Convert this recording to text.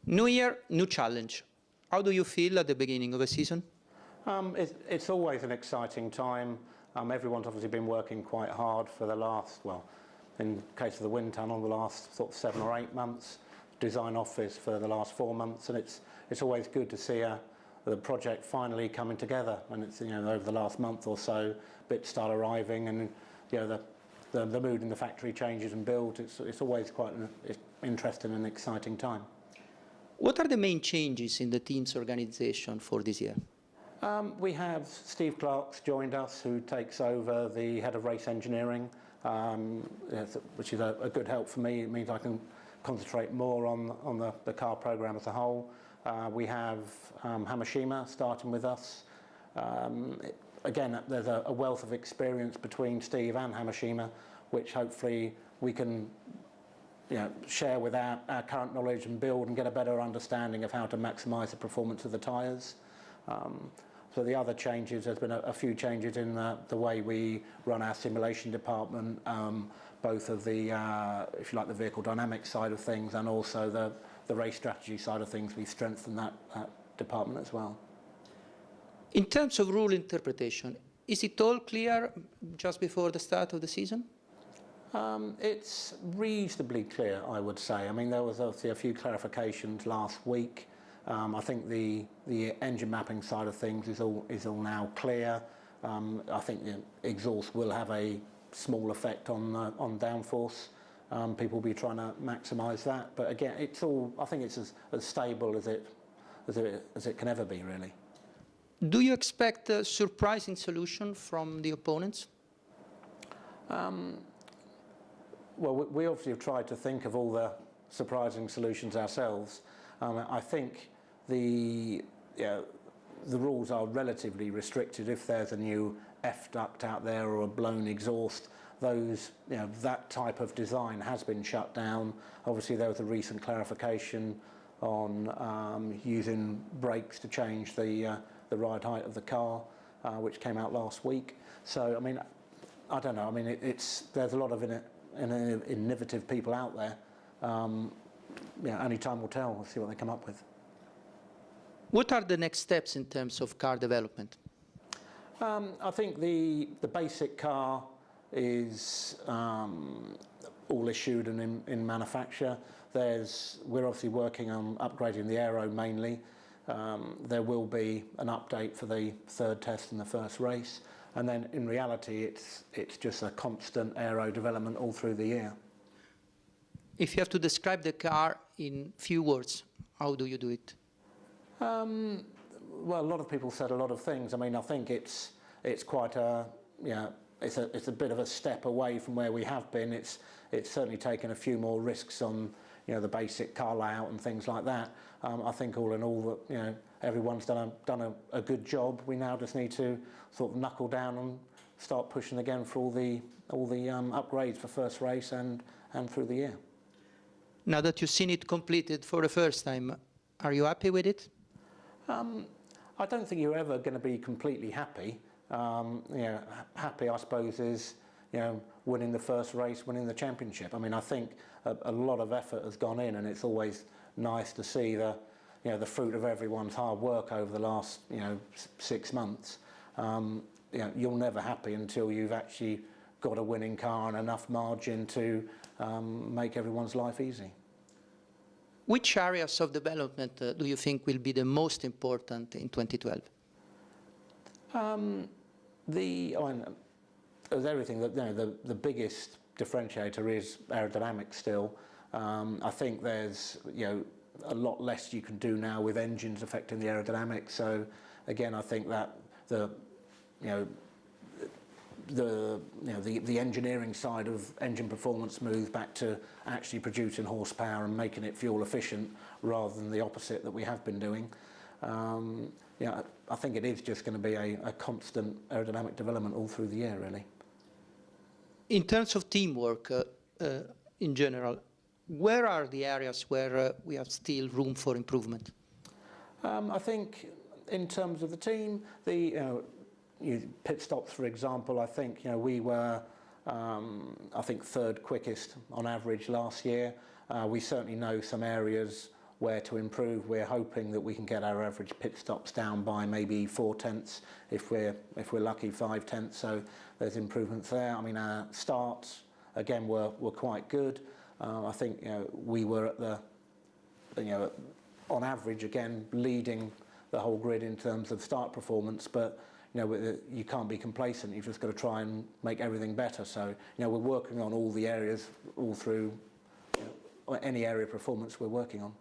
New year, new challenge. How do you feel at the beginning of a season? It's always an exciting time. Everyone's obviously been working quite hard for the last, well, in the case of the wind tunnel, the last sort of 7 or 8 months. Design office for the last 4 months, and it's always good to see the project finally coming together. And it's, you know, over the last month or so, bits start arriving, and you know the mood in the factory changes and builds. It's always quite an interesting and exciting time. What are the main changes in the team's organization for this year? We have Steve Clark's joined us, who takes over the head of race engineering, which is a good help for me. It means I can concentrate more on the car program as a whole. We have Hamashima starting with us. Again, there's a wealth of experience between Steve and Hamashima, which hopefully we can, you know, share with our current knowledge and build and get a better understanding of how to maximise the performance of the tyres. So the other changes, there's been a few changes in the way we run our simulation department, both of the, if you like, the vehicle dynamics side of things, and also the race strategy side of things. We've strengthened that department as well. In terms of rule interpretation, is it all clear just before the start of the season? It's reasonably clear, I would say. I mean, there was obviously a few clarifications last week. I think the engine mapping side of things is all now clear. I think the exhaust will have a small effect on downforce. People will be trying to maximise that, but again, it's all, I think it's as stable as it can ever be, really. Do you expect a surprising solution from the opponents? Well, we obviously have tried to think of all the surprising solutions ourselves. I think the rules are relatively restricted. If there's a new F duct out there or a blown exhaust, that type of design has been shut down. Obviously, there was a recent clarification on using brakes to change the ride height of the car, which came out last week. So, I mean, I don't know. I mean, there's a lot of innovative people out there. Only time will tell. We'll see what they come up with. What are the next steps in terms of car development? I think the basic car is all issued and in manufacture. We're obviously working on upgrading the aero mainly. There will be an update for the third test in the first race, and then in reality it's just a constant aero development all through the year. If you have to describe the car in few words, how do you do it? Well, a lot of people said a lot of things. I mean, I think it's quite it's a bit of a step away from where we have been. It's certainly taken a few more risks on, you know, the basic car layout and things like that. I think all in all that, you know, everyone's done a good job. We now just need to sort of knuckle down and start pushing again for all the upgrades for first race and through the year. Now that you've seen it completed for the first time, are you happy with it? I don't think you're ever going to be completely happy. Happy, I suppose, is, you know, winning the first race, winning the championship. I mean, I think a lot of effort has gone in, and it's always nice to see the fruit of everyone's hard work over the last, 6 months. You're never happy until you've actually got a winning car and enough margin to make everyone's life easy. Which areas of development do you think will be the most important in 2012? As everything, the biggest differentiator is aerodynamics still. I think there's a lot less you can do now with engines affecting the aerodynamics. So again, I think that the engineering side of engine performance moves back to actually producing horsepower and making it fuel efficient rather than the opposite that we have been doing. I think it is just going to be a constant aerodynamic development all through the year, really. In terms of teamwork in general, where are the areas where we have still room for improvement? I think in terms of the team, pit stops, for example, I think we were third quickest on average last year. We certainly know some areas where to improve. We're hoping that we can get our average pit stops down by maybe 4/10, if we're lucky, 5/10. So there's improvements there. I mean, our starts again were quite good. I think we were at the on average again leading the whole grid in terms of start performance, but you can't be complacent. You've just got to try and make everything better. So we're working on all the areas, all through any area of performance we're working on.